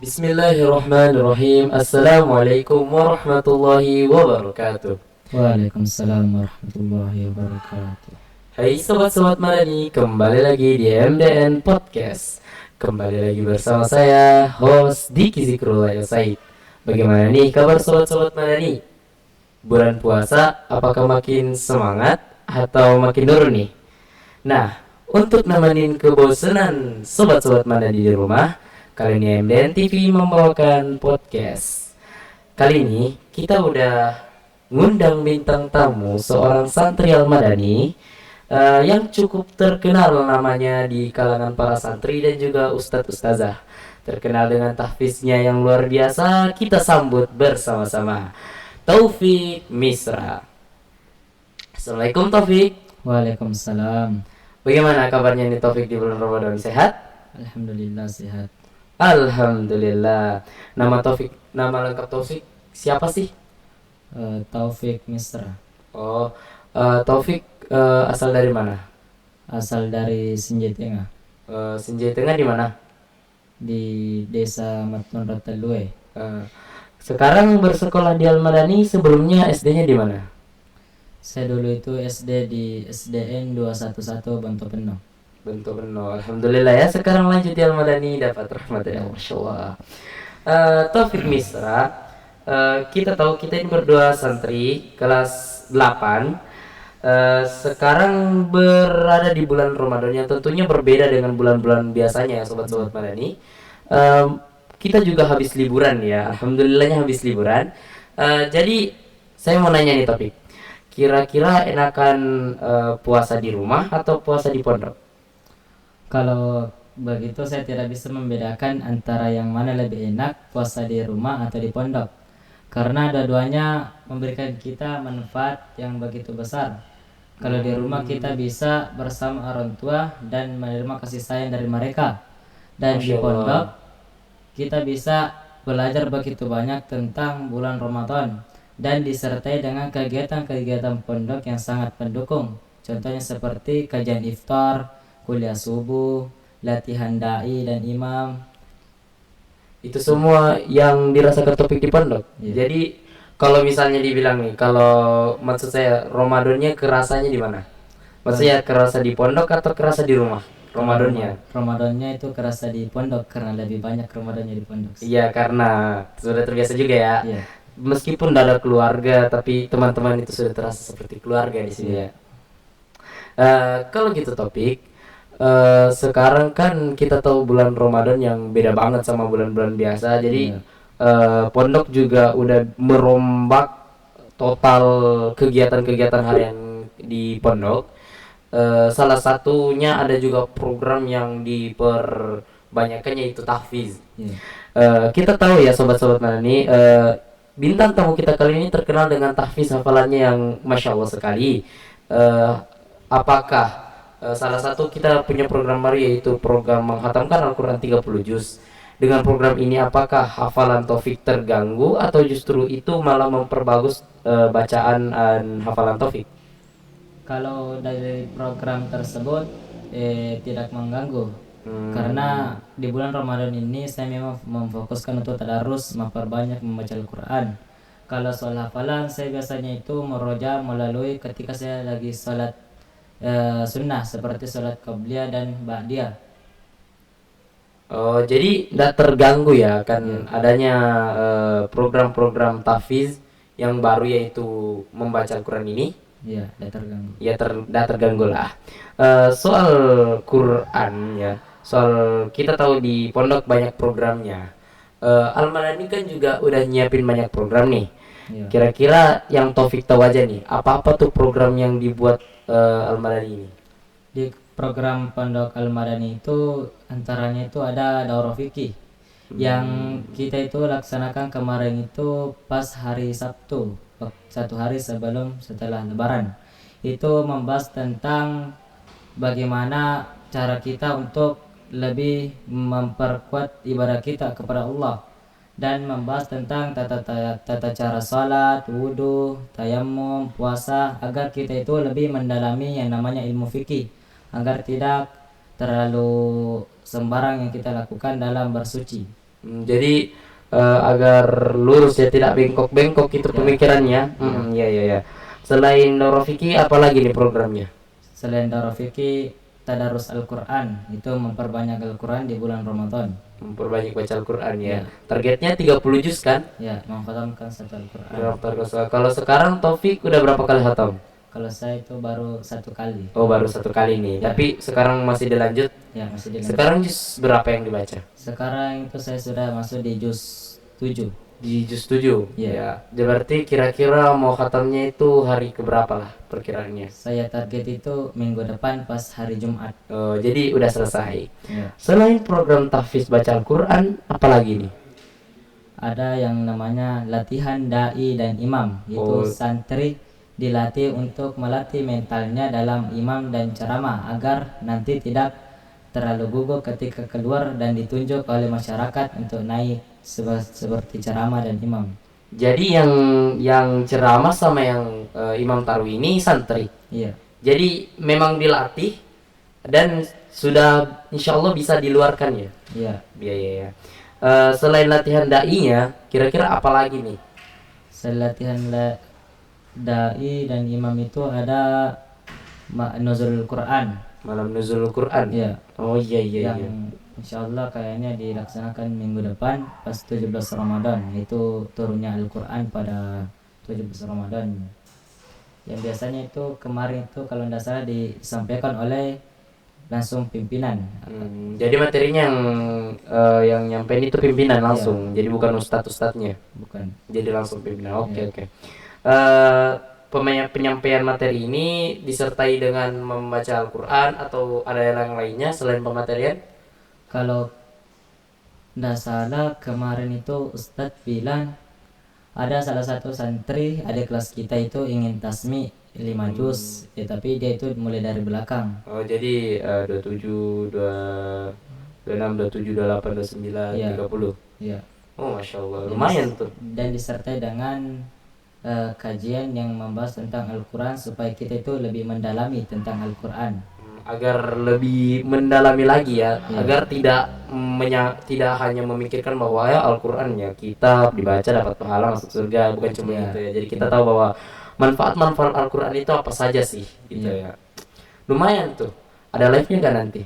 Bismillahirrahmanirrahim. Assalamualaikum warahmatullahi wabarakatuh. Waalaikumsalam warahmatullahi wabarakatuh. Hai sobat-sobat Madani, kembali lagi di MDN Podcast. Kembali lagi bersama saya, host Diki Zikrullah Said. Bagaimana nih kabar sobat-sobat Madani? Bulan puasa apakah makin semangat atau makin turun nih? Nah, untuk nemenin kebosanan sobat-sobat Madani di rumah, kali ini MDN TV membawakan podcast. Kali ini kita udah ngundang bintang tamu seorang santri Al-Madani yang cukup terkenal namanya di kalangan para santri dan juga ustadz ustazah. Terkenal dengan tahfiznya yang luar biasa. Kita sambut bersama-sama Taufik Misra. Assalamualaikum Taufik. Waalaikumsalam. Bagaimana kabarnya nih Taufik di bulan Ramadan? Sehat? Alhamdulillah sehat. Alhamdulillah. Nama lengkap Taufik siapa sih? Taufik Misra. Oh, Taufik asal dari mana? Asal dari Sinjai Tengah. Sinjai Tengah di mana? Di desa Matun Rotalue. Sekarang bersekolah di Al-Madani, sebelumnya SD-nya di mana? Saya dulu itu SD di SDN 211 Banto Penuh. Bentuk penuh. Alhamdulillah ya. Sekarang lanjut di Al-Madani dapat rahmat ya. Masya Allah. Taufik Misra, kita tahu kita ini berdua santri kelas 8. Sekarang berada di bulan Ramadan yang tentunya berbeda dengan bulan-bulan biasanya ya sobat-sobat Madani. Kita juga habis liburan ya. Alhamdulillahnya habis liburan. Jadi saya mau nanya nih Taufik. Kira-kira enakan puasa di rumah atau puasa di pondok? Kalau begitu saya tidak bisa membedakan antara yang mana lebih enak, puasa di rumah atau di pondok. Karena dua-duanya memberikan kita manfaat yang begitu besar. Kalau di rumah kita bisa bersama orang tua dan menerima kasih sayang dari mereka. Dan di Masya Allah. pondok kita bisa belajar begitu banyak tentang bulan Ramadan dan disertai dengan kegiatan-kegiatan pondok yang sangat mendukung. Contohnya seperti kajian iftar, kuliah subuh, latihan dai dan imam. Itu semua yang dirasakan Topik di pondok. Iya. Jadi kalau misalnya dibilang nih, kalau maksud saya Ramadannya kerasanya di mana? Maksudnya kerasa di pondok atau kerasa di rumah? Ramadannya. Ramadannya itu kerasa di pondok karena lebih banyak Ramadannya di pondok. Iya, karena sudah terbiasa juga ya. Iya. Meskipun tidak ada keluarga, tapi teman-teman itu sudah terasa seperti keluarga di sini ya. Kalau gitu Topik, sekarang kan kita tahu bulan Ramadan yang beda banget sama bulan-bulan biasa. Jadi pondok juga udah merombak total kegiatan-kegiatan harian di pondok. Salah satunya ada juga program yang diperbanyakkannya itu tahfiz. Iya. Kita tahu ya sobat-sobat Madani, bintang tamu kita kali ini terkenal dengan tahfiz hafalannya yang masya Allah sekali. Apakah salah satu kita punya program baru yaitu program menghatamkan Al-Quran 30 juz. Dengan program ini apakah hafalan Taufik terganggu atau justru itu malah memperbagus bacaan hafalan Taufik? Kalau dari program tersebut tidak mengganggu. Karena di bulan Ramadan ini saya memang memfokuskan untuk tadarus, memperbanyak membaca Al-Quran. Kalau soal hafalan saya biasanya itu meroja melalui ketika saya lagi sholat sunnah seperti sholat qabliyah dan ba'diyah. Oh, jadi tidak terganggu ya kan adanya program-program tahfiz yang baru yaitu membaca Al-Quran ini? Iya, tidak terganggu. Ya tidak terganggu lah. Soal Quran ya, soal kita tahu di pondok banyak programnya. Al-Madani kan juga udah nyiapin banyak program nih. Iya. Kira-kira yang Taufik tahu aja nih, apa-apa tuh program yang dibuat Al-Madani ini? Di program Pondok Al-Madani itu antaranya itu ada daurah fikih yang kita itu laksanakan kemarin itu pas hari Sabtu, satu hari setelah Lebaran. Itu membahas tentang bagaimana cara kita untuk lebih memperkuat ibadah kita kepada Allah dan membahas tentang tata cara salat, wudhu, tayamum, puasa agar kita itu lebih mendalami yang namanya ilmu fikih agar tidak terlalu sembarang yang kita lakukan dalam bersuci. Jadi agar lurus ya, tidak bengkok-bengkok itu Ya. pemikirannya. Iya iya ya. Selain Daurah Fikih apa lagi nih programnya? Selain Daurah Fikih, Tadarus Al-Quran itu memperbanyak Al-Quran di bulan Ramadan. Memperbanyak baca Al-Quran ya. Ya. Targetnya 30 juz kan? Ya, mengkhatamkan satu Al-Quran. Kalau sekarang Taufik udah berapa kali khatam? Kalau saya itu baru 1 kali. Oh baru 1 kali nih. Ya. Tapi sekarang masih dilanjut. Ya, masih di Sekarang juz berapa yang dibaca? Sekarang itu saya sudah masuk di juz 7. Di juz 7. Iya. Ya. Berarti kira-kira mau khatamnya itu hari keberapa lah perkiraannya? Saya target itu minggu depan pas hari Jumat. Oh, jadi udah selesai. Ya. Selain program tahfiz baca Al-Quran, apa lagi nih? Ada yang namanya latihan dai dan imam. Itu Oh. santri dilatih untuk melatih mentalnya dalam imam dan ceramah agar nanti tidak terlalu gugup ketika keluar dan ditunjuk oleh masyarakat untuk naik seperti ceramah dan imam. Jadi yang ceramah sama yang imam tarawih ini santri. Iya. Jadi memang dilatih dan sudah insya Allah bisa diluarkan ya. Iya. Iya iya. Ya. Selain latihan dai-nya, kira-kira apa lagi nih? Latihan dai dan imam itu ada nuzulul Quran. Malam nuzul Quran. Iya. Oh iya iya Yang iya. insya Allah kayaknya dilaksanakan minggu depan pas 17 Ramadan. Itu turunnya Al-Quran pada 17 Ramadan. Yang biasanya itu kemarin itu kalau tidak salah disampaikan oleh langsung pimpinan. Jadi materinya yang nyampein itu pimpinan langsung. Jadi bukan ustadz-ustadznya. Bukan. Jadi langsung pimpinan. Oke Iya. oke. Penyampaian materi ini disertai dengan membaca Al-Quran atau ada yang lainnya selain pematerian? Kalau tidak salah kemarin itu Ustadz bilang ada salah satu santri adik kelas kita itu ingin tasmi 5 juz ya, tapi dia itu mulai dari belakang. Oh jadi 27, 26, 27, 28, 29, Iya. 30. Ya. Oh masya Allah lumayan tuh. Dan disertai dengan kajian yang membahas tentang Al-Quran supaya kita itu lebih mendalami tentang Al-Quran. Agar lebih mendalami lagi ya, Iya. agar tidak hanya memikirkan bahwa ya Al-Quran ya kitab dibaca dapat pahala masuk surga, bukan cuma Iya. gitu ya. Jadi kita tahu bahwa manfaat-manfaat Al-Quran itu apa saja sih gitu Iya. ya. Lumayan tuh. Ada live-nya kan nanti?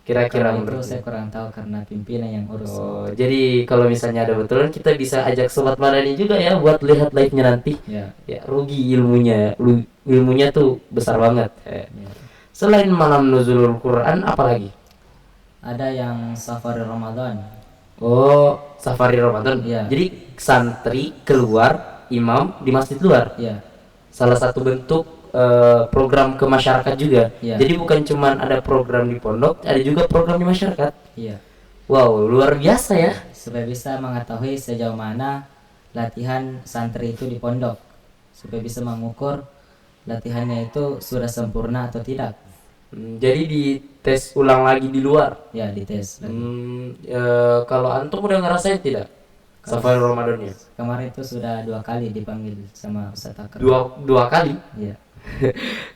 Kira-kira Kalau itu menurut saya kurang tahu karena pimpinan yang urus. Oh, jadi kalau misalnya ada betulan kita bisa ajak sobat Madani juga ya buat lihat live-nya nanti. Ya. Ya, rugi ilmunya. Ilmunya tuh besar banget. Ya. Selain malam nuzulul Quran apa lagi? Ada yang safari Ramadan. Oh, safari Ramadan. Iya. Jadi santri keluar, imam di masjid luar. Ya. Salah satu bentuk program ke masyarakat juga. Iya. Jadi bukan cuman ada program di pondok, ada juga program di masyarakat. Iya. Wow, luar biasa ya. Supaya bisa mengetahui sejauh mana latihan santri itu di pondok. Supaya bisa mengukur latihannya itu sudah sempurna atau tidak. Jadi dites ulang lagi di luar. Ya, dites. Kalau antum udah ngerasain tidak safari Ramadannya? Kemarin itu sudah 2 kali dipanggil sama Ustaz Akram. Dua kali. Iya.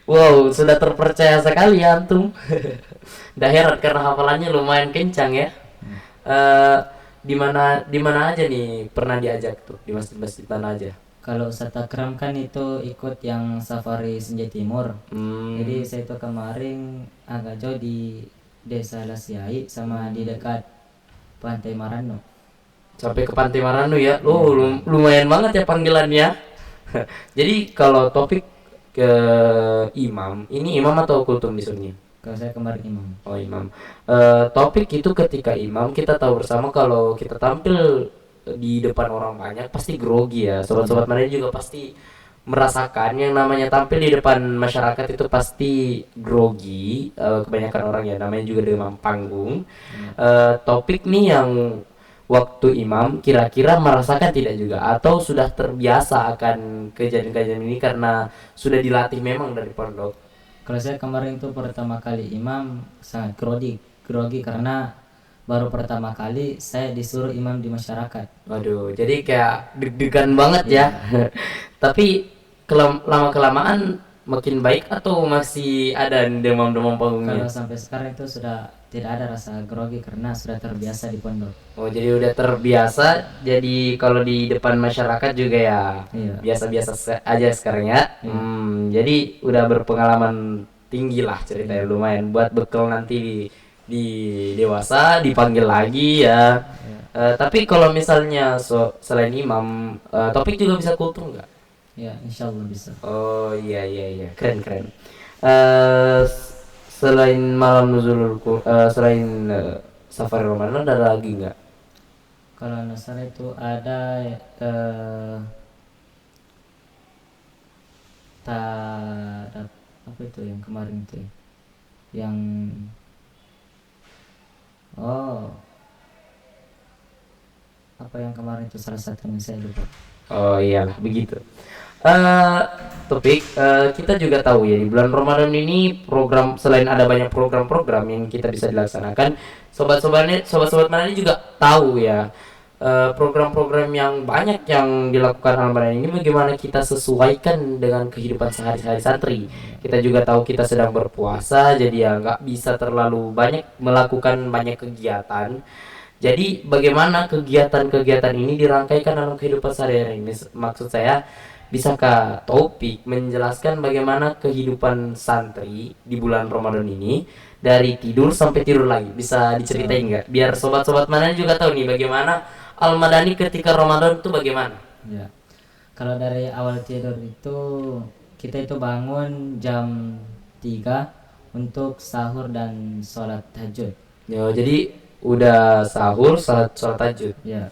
Wow, sudah terpercaya sekali ya antum. Dah heran karena hafalannya lumayan kencang ya. Di mana aja nih pernah diajak tuh di masjid-masjid mana aja? Kalau Ustaz Akram kan itu ikut yang safari Senja Timur. Jadi saya itu kemarin agak jauh di Desa Lasiai sama di dekat Pantai Marano. Sampai ke Pantai Marano ya. Oh, lumayan banget ya panggilannya. Jadi kalau topik ke imam, ini imam atau kultum disuruhnya? Kalau saya kemarin imam. Oh imam. Topik itu ketika imam kita tahu bersama kalau kita tampil di depan orang banyak pasti grogi ya. Sobat-sobat mana juga pasti merasakan yang namanya tampil di depan masyarakat itu pasti grogi. Kebanyakan orang ya namanya juga demam panggung. Topik nih yang waktu imam kira-kira merasakan tidak juga atau sudah terbiasa akan kejadian-kejadian ini karena sudah dilatih memang dari pondok? Kalau saya kemarin itu pertama kali imam sangat grogi karena baru pertama kali saya disuruh imam di masyarakat. Waduh, jadi kayak deg-degan banget ya. Tapi lama kelamaan makin baik atau masih ada demam-demam Kalau panggungnya? sampai sekarang itu sudah tidak ada rasa grogi karena sudah terbiasa di pondok. Oh, jadi udah terbiasa. Jadi kalau di depan masyarakat juga ya Iya. biasa-biasa aja sekarang ya. Iya. Jadi udah berpengalaman tinggi lah ceritanya, lumayan buat bekal nanti di dewasa dipanggil lagi ya. Iya. Tapi kalau misalnya selain imam, topik juga bisa kultur nggak? Ya, insya Allah bisa. Oh iya iya iya, keren keren. Eh, Selain malam nuzulul selain safari Ramadan ada lagi nggak? Kalau nggak salah itu ada apa itu yang kemarin itu ya? Yang apa yang kemarin itu salah satunya saya lupa. Oh iyalah begitu. eh Topik, kita juga tahu ya di bulan Ramadan ini program, selain ada banyak program-program yang kita bisa dilaksanakan, sobat-sobat mana ini juga tahu ya program-program yang banyak yang dilakukan Al-Madani ini bagaimana kita sesuaikan dengan kehidupan sehari-hari santri. Kita juga tahu kita sedang berpuasa, jadi ya nggak bisa terlalu banyak melakukan banyak kegiatan. Jadi bagaimana kegiatan-kegiatan ini dirangkaikan dalam kehidupan sehari-hari? Maksud saya, bisakah Taufik menjelaskan bagaimana kehidupan santri di bulan Ramadan ini dari tidur sampai tidur lagi? Bisa diceritain nggak? Biar sobat-sobat mana juga tahu nih bagaimana Al-Madani ketika Ramadan itu bagaimana? Ya. Kalau dari awal tidur itu kita itu bangun jam 3 untuk sahur dan sholat tahajud. Ya, jadi udah sahur, sholat tahajud. Ya.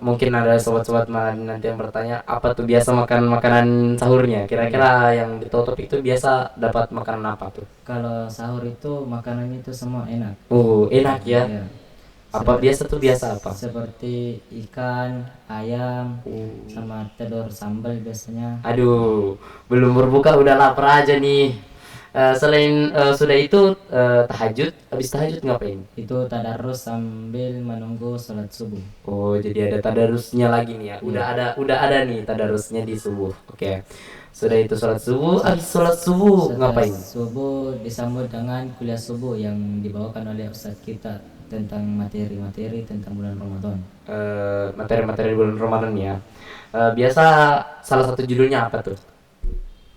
Mungkin ada sobat-sobat Madani nanti yang bertanya apa tuh biasa makan makanan sahurnya. Kira-kira yang di Topik itu biasa dapat makanan apa tuh? Kalau sahur itu makanannya itu semua enak. Enak ya. Ya. Apa biasa tuh biasa apa? Seperti ikan, ayam, sama telur sambal biasanya. Aduh, belum berbuka udah lapar aja nih. Selain sudah itu tahajud, habis tahajud ngapain? Itu tadarus sambil menunggu sholat subuh. Oh, jadi ada tadarusnya lagi nih ya. Udah ada nih tadarusnya di subuh. Oke. Sudah itu sholat subuh, habis sholat subuh Setelah ngapain? subuh disambut dengan kuliah subuh yang dibawakan oleh Ustadz kita tentang materi-materi tentang bulan Ramadan. Materi-materi bulan Ramadan ya. Biasa salah satu judulnya apa tuh?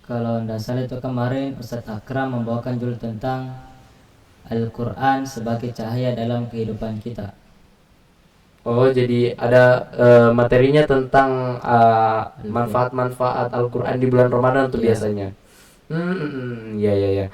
Kalau tidak salah itu kemarin Ustadz Akram membawakan judul tentang Al-Quran sebagai cahaya dalam kehidupan kita. Oh, jadi ada materinya tentang manfaat-manfaat Al-Quran di bulan Ramadan tuh Iya. biasanya. Ya ya ya.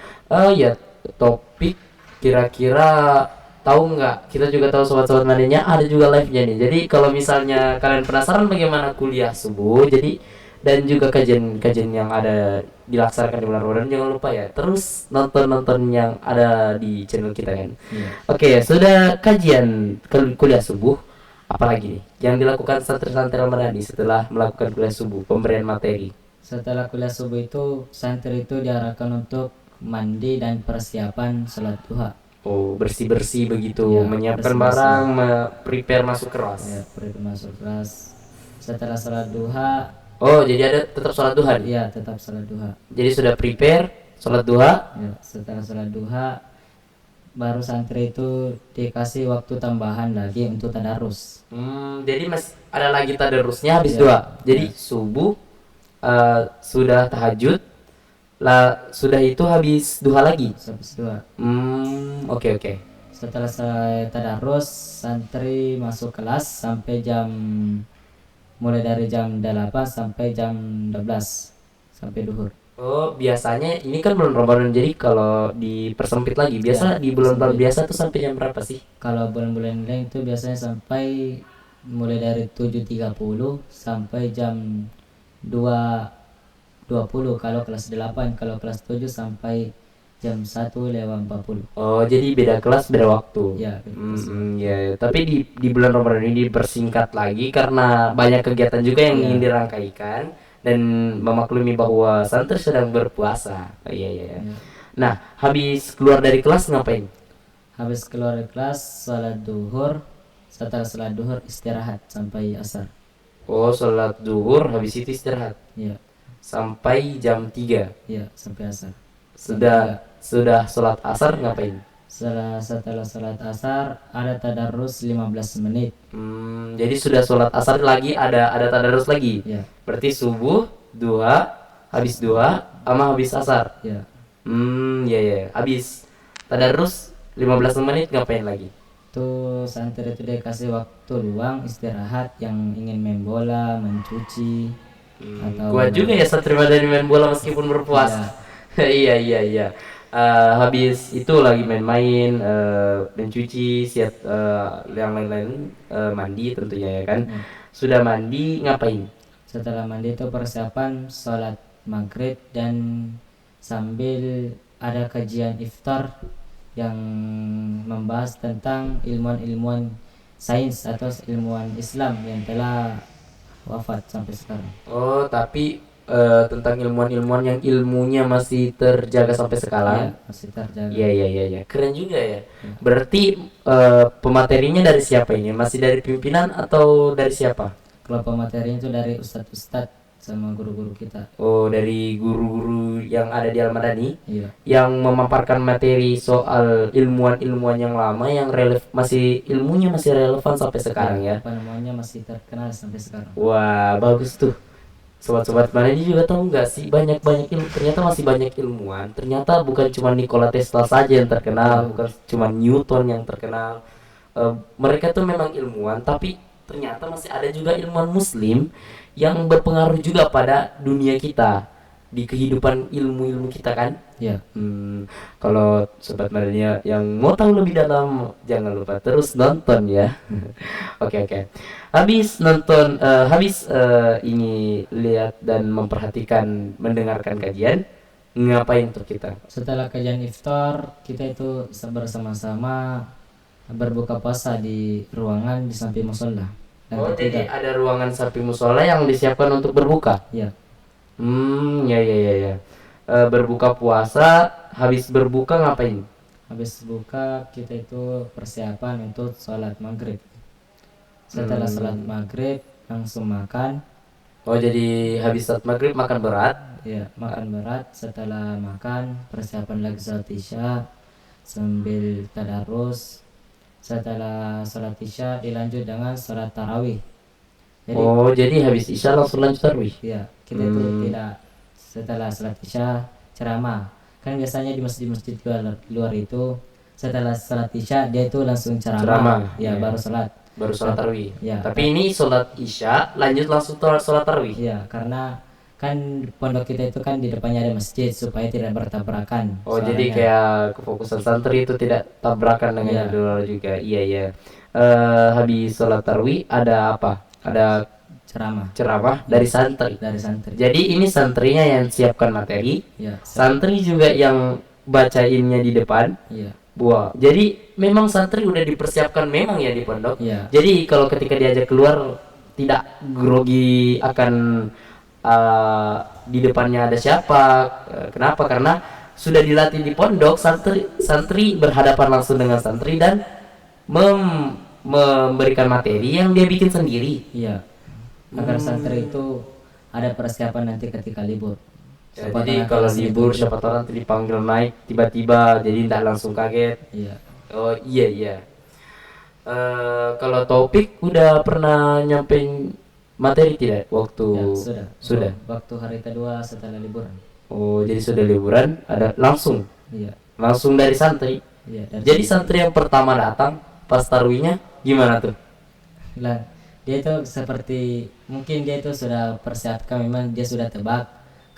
Ya, Topik kira-kira tahu nggak? Kita juga tahu sobat-sobat manenya ada juga live-nya nih. Jadi kalau misalnya kalian penasaran bagaimana kuliah subuh, jadi dan juga kajian-kajian yang ada dilaksanakan di bulan Ramadan, jangan lupa ya terus nonton yang ada di channel kita kan. Iya. Oke, sudah kajian kuliah subuh, apalagi nih yang dilakukan santri-santri Ramadhani setelah melakukan kuliah subuh, pemberian materi? Setelah kuliah subuh itu santri itu diarahkan untuk mandi dan persiapan sholat duha. Oh, bersih-bersih begitu, Ya, menyiapkan bersih-bersih. barang, prepare masuk kelas. Ya, pergi masuk kelas. Setelah sholat duha, Oh, jadi ada tetap sholat duha nih. ya tetap sholat duha. Jadi sudah prepare sholat duha. Ya, setelah sholat duha baru santri itu dikasih waktu tambahan lagi untuk tadarus. Jadi ada lagi tadarusnya habis Ya. doa. Jadi subuh sudah tahajud, lah sudah itu habis duha lagi. Habis duha. Oke oke. Setelah selesai tadarus, santri masuk kelas sampai mulai dari jam 8 sampai jam 12 sampai duhur. Oh, biasanya ini kan bulan Ramadan, jadi kalau dipersempit lagi, biasa Ya, di bulan-bulan sempit. biasa tuh sampai jam berapa sih? Kalau bulan-bulan lain itu biasanya sampai mulai dari 7.30 sampai jam 2.20 kalau kelas 8, kalau kelas 7 sampai jam 1:40. Oh, jadi beda kelas beda waktu. Ya, beda kelas. Ya, ya. Tapi di bulan Ramadan ini dipersingkat lagi karena banyak kegiatan juga yang Ya. ingin dirangkaikan dan memaklumi bahwa santri sedang berpuasa. Oh, iya iya. Ya. Nah, habis keluar dari kelas ngapain? Habis keluar dari kelas salat duhur, setelah salat duhur istirahat sampai asar. Oh, sholat zuhur, habis itu istirahat. Ya. sampai jam 3. Ya, sampai asar. Sudah sholat asar ngapain? Setelah sholat asar ada tadarus 15 menit. Jadi sudah sholat asar lagi ada tadarus lagi. Ya. Berarti subuh, duha, habis duha, sama habis asar. Ya. Ya. Habis tadarus 15 menit ngapain lagi? Tuh santri itu dia kasih waktu luang istirahat yang ingin main bola, mencuci atau Kuat juga ya santri madani main bola meskipun berpuasa. Iya. Habis itu lagi main-main, mencuci, siap yang lain-lain, mandi tentunya ya kan. Sudah mandi ngapain? Setelah mandi itu persiapan sholat maghrib dan sambil ada kajian iftar yang membahas tentang ilmuwan-ilmuwan sains atau ilmuwan Islam yang telah wafat sampai sekarang. Oh, tapi tentang ilmuwan-ilmuwan yang ilmunya masih terjaga sampai sekarang. Ya, masih terjaga. Iya. Keren juga ya. Berarti pematerinya dari siapa ini? Masih dari pimpinan atau dari siapa? Kalau pematerinya itu dari ustadz-ustadz sama guru-guru kita. Oh, dari guru-guru yang ada di Al-Madani. Iya. Yang memaparkan materi soal ilmuwan-ilmuwan yang lama yang masih ilmunya masih relevan sampai sekarang ya. Apa namanya masih terkenal sampai sekarang. Wah, bagus tuh. Sobat-sobat Madani juga tahu nggak sih banyak ilmu, ternyata masih banyak ilmuwan. Ternyata bukan cuma Nikola Tesla saja yang terkenal, bukan cuma Newton yang terkenal. Mereka tuh memang ilmuwan, tapi ternyata masih ada juga ilmuwan Muslim yang berpengaruh juga pada dunia kita, di kehidupan ilmu-ilmu kita kan. Ya. Kalau Sobat Madani yang mau tahu lebih dalam, jangan lupa terus nonton ya. Oke. Habis nonton, ini lihat dan memperhatikan, mendengarkan kajian, ngapain tuh kita? Setelah kajian iftar, kita itu bersama-sama berbuka puasa di ruangan di samping musola. Jadi ada ruangan samping musola yang disiapkan untuk berbuka. Ya. Ya. Berbuka puasa, habis berbuka ngapain? Habis buka kita itu persiapan untuk sholat maghrib. Setelah sholat maghrib langsung makan. Oh, jadi habis sholat maghrib makan berat? Ya, makan berat. Setelah makan persiapan lagi sholat isya sambil tadarus. Setelah sholat isya dilanjut dengan sholat tarawih. Jadi habis isya langsung lanjut tarawih? Ya, kita itu tidak setelah sholat isya ceramah. Kan biasanya di masjid-masjid luar itu setelah sholat isya dia itu langsung ceramah. Ya, baru sholat tarawih. Ya. Tapi ini sholat isya lanjut langsung sholat tarawih. Ya, karena kan pondok kita itu kan di depannya ada masjid supaya tidak bertabrakan. Jadi kayak kefokusan santri itu tidak tabrakan dengan yang luar juga. Iya. Habis sholat tarawih ada apa? Ada ceramah dari santri. Jadi ini santrinya yang siapkan materi. Ya. Santri juga yang bacainnya di depan. Iya. Wah, jadi memang santri udah dipersiapkan memang ya di pondok. Iya. Jadi kalau ketika diajak keluar tidak grogi akan di depannya ada siapa. Kenapa? Karena sudah dilatih di pondok, santri berhadapan langsung dengan santri dan memberikan materi yang dia bikin sendiri. Iya. Agar santri itu ada persiapan nanti ketika libur. Jadi kalau libur siapa tahu nanti dipanggil naik tiba-tiba, jadi tidak langsung kaget. Iya. Oh iya. Kalau topik udah pernah nyampein materi tidak waktu? Ya, sudah. Waktu hari kedua setelah liburan. Oh, jadi sudah liburan ada langsung? Iya. Langsung dari santri? Iya. Jadi santri yang pertama datang pas tarawihnya gimana tuh? Lah, dia itu seperti mungkin dia itu sudah persiapkan, memang dia sudah tebak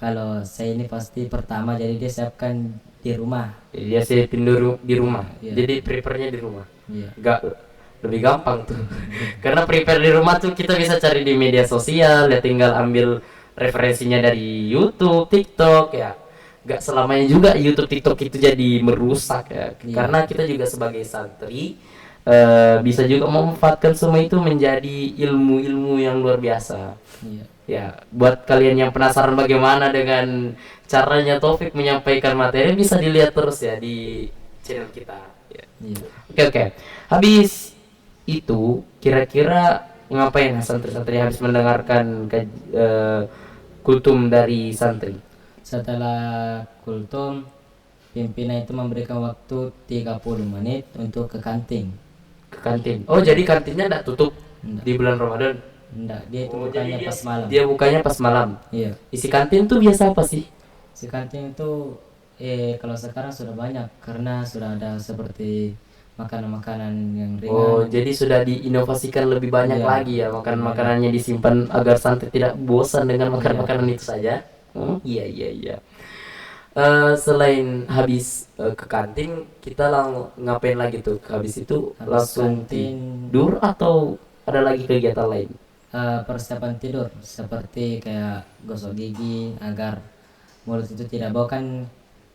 kalau saya ini pasti pertama, jadi dia siapkan di rumah. Dia siapin dulu di rumah. Iya. Jadi prepare-nya di rumah. Iya. Lebih gampang tuh. Karena prepare di rumah tuh kita bisa cari di media sosial, ya tinggal ambil referensinya dari YouTube, TikTok ya. Gak selamanya juga YouTube, TikTok itu jadi merusak ya. Iya. Karena kita juga sebagai santri bisa juga memanfaatkan semua itu menjadi ilmu-ilmu yang luar biasa. Iya. Ya, buat kalian yang penasaran bagaimana dengan caranya Taufik menyampaikan materi, bisa dilihat terus ya di channel kita. Ya. Iya. Oke. Habis itu kira-kira ngapain santri-santri habis mendengarkan kultum dari santri? Setelah kultum, pimpinan itu memberikan waktu 30 menit untuk ke kantin. Ke kantin. Oh, jadi kantinnya enggak tutup Enggak, di bulan Ramadan? enggak, dia itu Oh, bukannya jadi pas malam. dia bukanya pas malam. Iya, Isi kantin tuh biasa apa sih? si kantin itu kalau sekarang sudah banyak karena sudah ada seperti makanan-makanan yang Oh, ringan. jadi sudah diinovasikan lebih banyak Iya, lagi ya, makanannya disimpan agar santri tidak bosan dengan makan Iya. makanan itu saja. Iya iya iya. Selain habis ke kantin, kita ngapain lagi tuh? Habis itu Habis langsung kantin, tidur atau ada lagi kegiatan lain? persiapan tidur seperti kayak gosok gigi agar mulut itu tidak bau kan.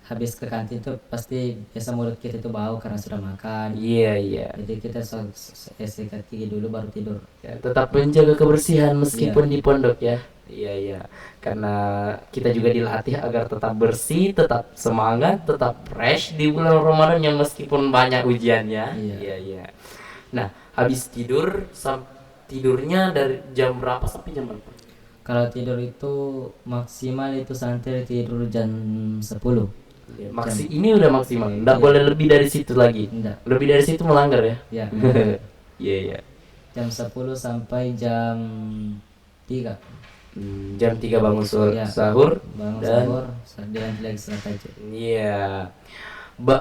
Habis ke kantin tuh pasti biasa mulut kita itu bau karena sudah makan. Iya iya. Jadi kita sikat gigi dulu baru tidur. Ya, tetap menjaga kebersihan meskipun Iya. di pondok ya. Iya iya. Karena kita juga dilatih agar tetap bersih, tetap semangat, tetap fresh di bulan Ramadan yang meskipun banyak ujiannya. Iya. Iya iya. Nah, habis tidur tidurnya dari jam berapa sampai jam berapa? Kalau tidur itu maksimal itu santri tidur jam 10. Ya, ini udah maksimal. Nggak boleh lebih dari situ lagi. Enggak. Lebih dari situ melanggar ya. Ya, Iya iya. jam 10 sampai jam 3. Jam 3 bangun Ya. sahur Bangun dan sahur, dan lagi sholat tahajud. iya.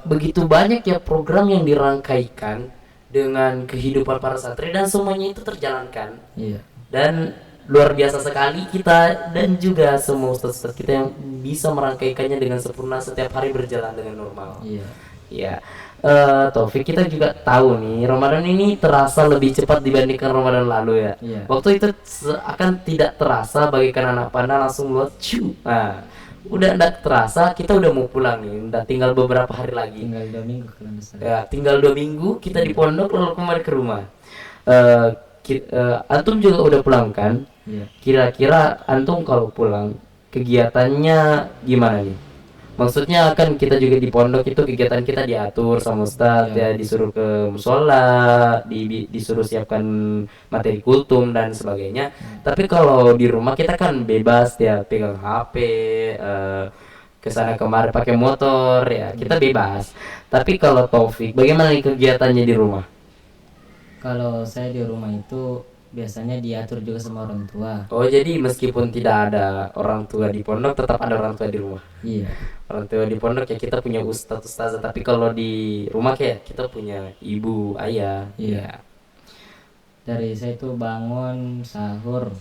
Begitu banyak ya program yang dirangkaikan dengan kehidupan para santri dan semuanya itu terjalankan. Iya. Dan luar biasa sekali kita dan juga semua ustaz-ustaz kita yang bisa merangkaikannya dengan sempurna, setiap hari berjalan dengan normal. Iya. Ya, Taufik, kita juga tahu nih Ramadan ini terasa lebih cepat dibandingkan Ramadan lalu ya. Iya. Waktu itu akan tidak terasa bagaikan anak panah langsung lewat cu. Nah, udah tidak terasa kita udah mau pulang nih, udah tinggal beberapa hari lagi. Tinggal 2 minggu kalau nggak salah. Ya, tinggal 2 minggu kita di pondok lalu kembali ke rumah. Antum juga udah pulang kan? Iya. Kira-kira antum kalau pulang kegiatannya gimana nih? Maksudnya kan kita juga di pondok itu kegiatan kita diatur sama ustadz ya, disuruh ke musola, disuruh siapkan materi kultum dan sebagainya. Tapi kalau di rumah kita kan bebas ya, pegang HP, ke sana kemari pakai motor ya, kita bebas. Tapi kalau Taufik, bagaimana nih kegiatannya di rumah? Kalau saya di rumah itu biasanya diatur juga sama orang tua. Oh, jadi meskipun tidak ada orang tua di pondok, tetap ada orang tua di rumah. Iya. Orang tua di pondok ya kita punya ustazah, tapi kalau di rumah kayak kita punya ibu, ayah. Iya. Dari saya itu bangun sahur.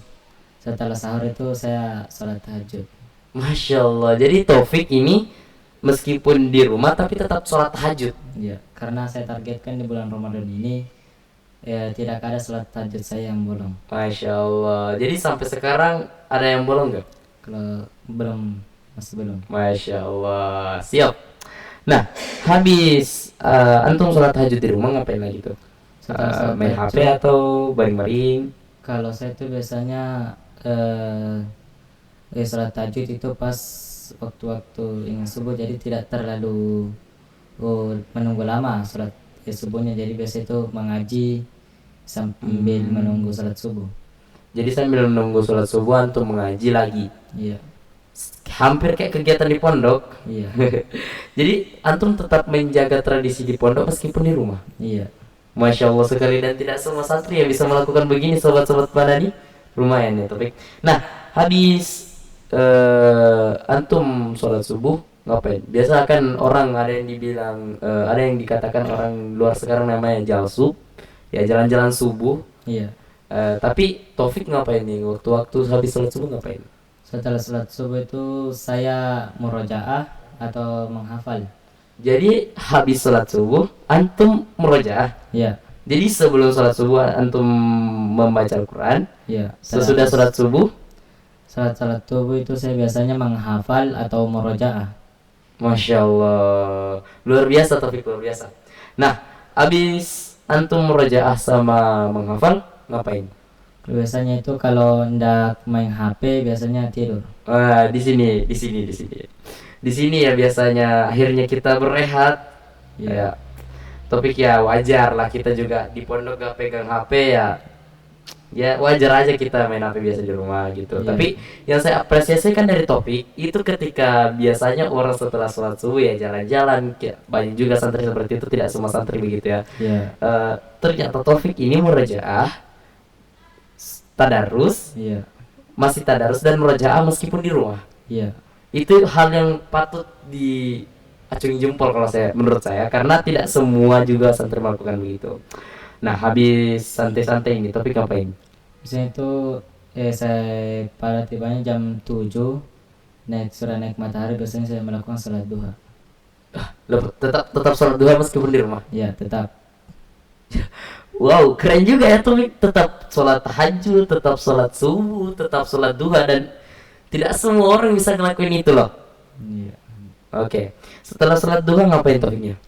Setelah sahur itu saya sholat tahajud. Masya Allah. Jadi Taufik ini meskipun di rumah tapi tetap sholat tahajud. Iya. Karena saya targetkan di bulan Ramadan ini tidak ada sholat tahajud saya yang bolong. Masya Allah. Jadi sampai sekarang ada yang bolong nggak? Kalau belum, masih belum. Masya Allah. Siap. Nah, habis antum sholat tahajud di rumah ngapain lagi tuh? Setelah sholat Main tahajud, HP atau baring-baring? kalau saya itu biasanya sholat tahajud itu pas waktu-waktu ingin subuh, jadi tidak terlalu menunggu lama sholat subuhnya. Jadi biasa itu mengaji sambil menunggu sholat subuh. Jadi sambil menunggu sholat subuh antum mengaji lagi. Iya. Hampir kayak kegiatan di pondok. Iya. Jadi antum tetap menjaga tradisi di pondok meskipun di rumah. Iya. Masya Allah sekali, dan tidak semua santri yang bisa melakukan begini, sobat-sobat Madani. Lumayan ya Topik. Nah, habis antum sholat subuh ngapain? Biasa kan orang ada yang dibilang ada yang dikatakan orang luar sekarang namanya jalsub, ya jalan-jalan subuh. Iya. Tapi Taufik ngapain nih waktu habis sholat subuh ngapain? Setelah sholat subuh itu saya murojaah atau menghafal. Jadi habis sholat subuh antum murojaah. Iya. Jadi sebelum sholat subuh antum membaca Al-Quran. Iya. Sesudah sholat subuh, Salat subuh itu saya biasanya menghafal atau murojaah. Masya Allah, luar biasa Taufik, luar biasa. Nah, habis antum murojaah sama menghafal ngapain? Biasanya itu kalau ndak main HP biasanya tidur. Di sini ya biasanya akhirnya kita berehat. Iya. Ya, Topik ya wajar lah, kita juga di pondok gak pegang HP ya. Ya wajar aja kita main HP biasa di rumah gitu. Iya. Tapi yang saya apresiasi kan dari topik itu ketika biasanya orang setelah sholat subuh ya jalan-jalan, kayak banyak juga santri seperti itu, tidak semua santri begitu ya. Iya. Ternyata Taufik ini murojaah, tadarus, Iya. masih tadarus dan murojaah meskipun di rumah. Iya. Itu hal yang patut diacungi jempol kalau menurut saya, karena tidak semua juga santri melakukan begitu. Nah, habis santai-santai ini Taufik ngapain? Biasanya itu saya pada tibanya jam 7 sudah naik matahari, biasanya saya melakukan sholat duha. Tetap tetap sholat duha meskipun di rumah. Ya, tetap. Wow, keren juga ya tuh, tetap sholat tahajud, tetap sholat subuh, tetap sholat duha, dan tidak semua orang bisa ngelakuin itu loh. Iya. Oke, setelah sholat duha ngapain Taufiknya?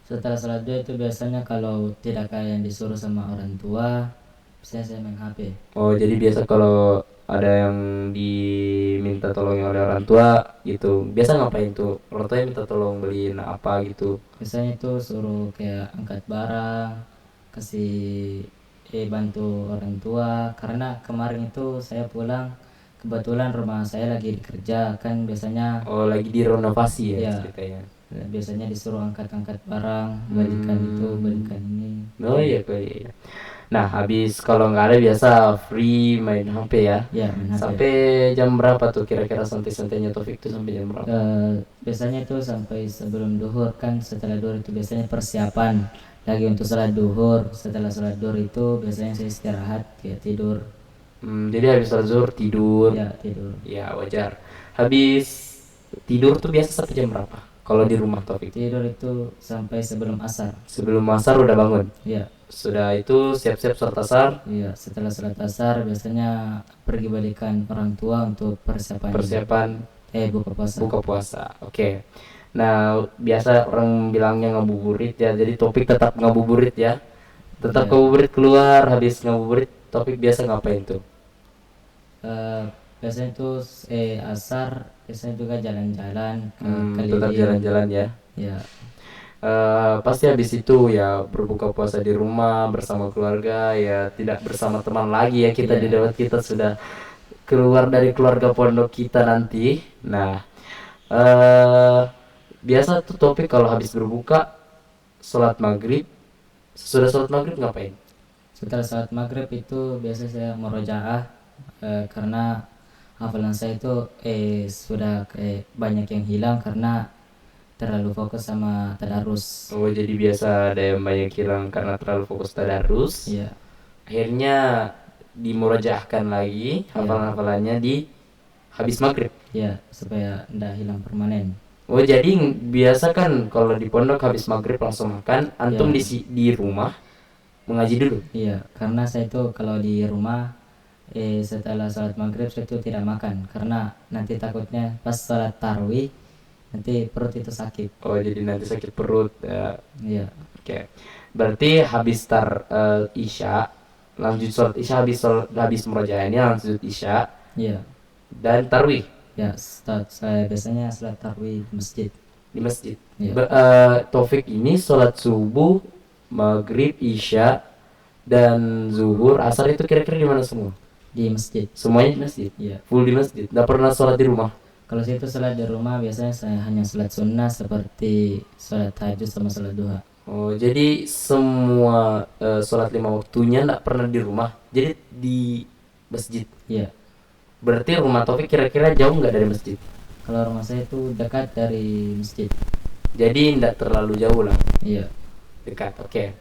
Setelah sholat duha itu biasanya kalau tidak kayak yang disuruh sama orang tua, biasanya saya main HP. Oh, jadi biasa kalau ada yang diminta tolongnya oleh orang tua gitu, biasa ngapain tuh? Orang tuanya minta tolong beliin apa gitu. Biasanya itu suruh kayak angkat barang, kasih bantu orang tua. Karena kemarin itu saya pulang, kebetulan rumah saya lagi dikerja kan, biasanya Oh, lagi direnovasi ya Iya. ceritanya. biasanya disuruh angkat-angkat barang, balikan itu, balikan ini. Oh iya, iya. Nah, habis kalau nggak ada biasa free main HP ya. Ya, main HP. Sampai jam berapa tuh kira-kira santai-santainya Taufik tuh, sampai jam berapa? Biasanya itu sampai sebelum duhur kan. Setelah duhur itu biasanya persiapan lagi untuk sholat duhur. Setelah sholat duhur itu biasanya saya istirahat, kayak tidur. Jadi habis sholat zuhur tidur. Ya, tidur. Ya wajar. Habis tidur tuh biasa sampai jam berapa? Kalau di rumah Taufik? Tidur itu sampai sebelum asar. Sebelum asar udah bangun. Ya. Sudah itu siap-siap sholat asar. Iya, setelah sholat asar biasanya pergi balikan orang tua untuk Persiapan buka puasa. buka puasa. Oke. Nah, biasa orang bilangnya ngabuburit ya. Jadi Taufik tetap ngabuburit ya. Tetap Iya. ngabuburit keluar. Habis ngabuburit Taufik biasa ngapain tuh? Biasanya itu asar biasanya juga jalan-jalan Tetap jalan-jalan ya. Ya. Pasti habis itu ya berbuka puasa di rumah bersama keluarga ya, tidak bersama teman lagi ya, kita Iya. di lewat kita sudah keluar dari keluarga pondok kita nanti. Nah, biasa tuh Topik kalau habis berbuka sholat maghrib, sesudah sholat maghrib ngapain? Setelah sholat maghrib itu biasa saya murojaah, karena hafalan saya itu sudah banyak yang hilang karena terlalu fokus sama tadarus. Oh, jadi biasa ada yang banyak hilang karena terlalu fokus tadarus. Iya. Akhirnya dimurajahkan lagi hafalan-hafalannya di habis maghrib. Ya, supaya tidak hilang permanen. Oh, jadi biasa kan kalau di pondok habis maghrib langsung makan, antum Ya. di rumah mengaji dulu. Iya, karena saya itu kalau di rumah setelah sholat maghrib saya itu tidak makan karena nanti takutnya pas sholat tarawih nanti perut itu sakit. Oh, jadi nanti sakit perut ya. Iya. Oke. Berarti habis isya, lanjut sholat isya, habis murojaah ini lanjut isya Iya. dan tarwih Ya, saya biasanya sholat tarawih di masjid. di masjid. Iya. Taufik ini sholat subuh, maghrib, isya dan zuhur, asar itu kira-kira di mana semua? Di masjid. Semuanya di masjid. Iya. Full di masjid. Nggak pernah sholat di rumah. Kalau saya itu sholat di rumah biasanya saya hanya sholat sunnah seperti sholat tahajud sama sholat duha. Oh, jadi semua sholat 5 waktunya nggak pernah di rumah. Jadi di masjid. Iya. Berarti rumah Taufik kira-kira jauh nggak dari masjid? Kalau rumah saya itu dekat dari masjid. Jadi nggak terlalu jauh lah. Iya. Dekat. Oke.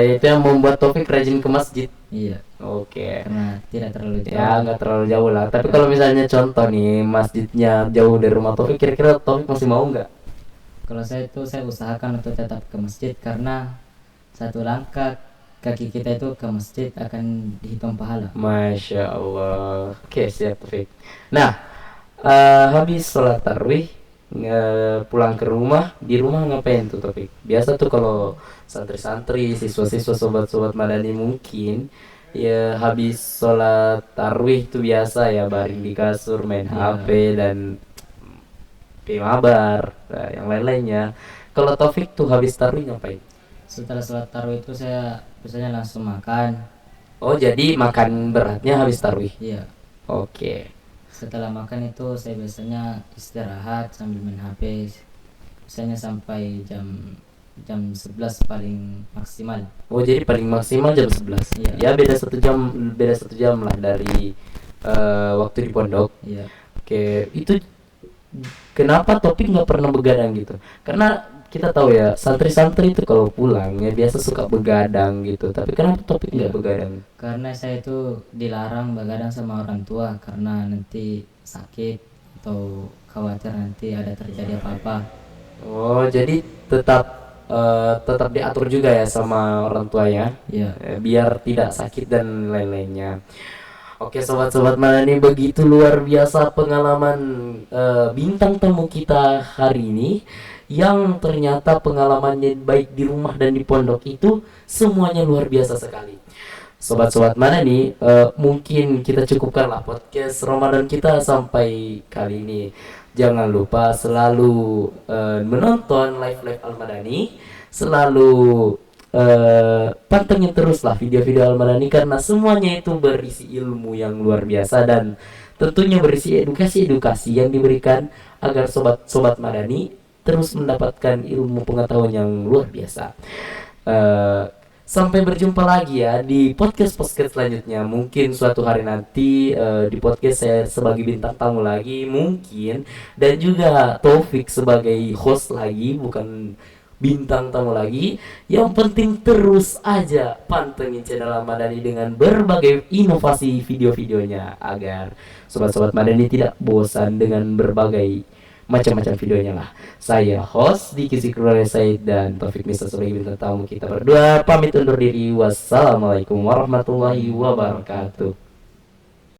Itu yang membuat Taufik rajin ke masjid. Iya. Oke. Karena tidak terlalu jauh. Ya nggak terlalu jauh lah. Tapi kalau misalnya contoh nih masjidnya jauh dari rumah Taufik, kira-kira Taufik masih mau nggak? Kalau saya usahakan untuk tetap ke masjid karena satu langkah kaki kita itu ke masjid akan dihitung pahala. Masya Allah. Oke, siap Taufik. Nah, habis sholat tarawih pulang ke rumah, di rumah ngapain tuh Taufik? Biasa tuh kalau santri-santri, siswa-siswa, sobat-sobat madani mungkin ya habis sholat tarawih itu biasa ya baring di kasur, main HP dan mabar, yang lain-lainnya. Kalau Taufik tuh habis tarawih ngapain? Setelah sholat tarawih itu saya biasanya langsung makan. Oh, jadi makan beratnya habis tarawih. Iya. Oke. Setelah makan itu saya biasanya istirahat sambil main HP. Biasanya sampai jam jam 11 paling maksimal. Oh, jadi paling maksimal jam 11. Iya. Ya beda 1 jam lah dari waktu di pondok. Iya. Oke, itu kenapa Topik nggak pernah begadang gitu? Karena kita tahu ya, santri-santri itu kalau pulang ya biasa suka begadang gitu. Tapi kenapa Topik nggak Iya. begadang? Karena saya itu dilarang begadang sama orang tua karena nanti sakit atau khawatir nanti ada terjadi apa-apa. Oh, jadi tetap diatur juga ya sama orang tuanya, Iya. biar tidak sakit dan lain-lainnya. Oke, sobat-sobat Madani, begitu luar biasa pengalaman bintang tamu kita hari ini, yang ternyata pengalamannya baik di rumah dan di pondok itu semuanya luar biasa sekali. Sobat-sobat Madani, mungkin kita cukupkanlah podcast Ramadan kita sampai kali ini. Jangan lupa selalu menonton live Al-Madani, selalu pantengin teruslah video-video Al-Madani karena semuanya itu berisi ilmu yang luar biasa dan tentunya berisi edukasi-edukasi yang diberikan agar sobat-sobat Madani terus mendapatkan ilmu pengetahuan yang luar biasa. Sampai berjumpa lagi ya di podcast selanjutnya. Mungkin suatu hari nanti di podcast saya sebagai bintang tamu lagi mungkin, dan juga Taufik sebagai host lagi, bukan bintang tamu lagi. Yang penting terus aja pantengin channel Madani dengan berbagai inovasi video-videonya agar sobat-sobat Madani tidak bosan dengan berbagai macam-macam videonya lah. Saya host Diki Zikrullah Said dan Taufik Nisa sebagai bintang tamu kita berdua pamit undur diri. Wassalamualaikum warahmatullahi wabarakatuh.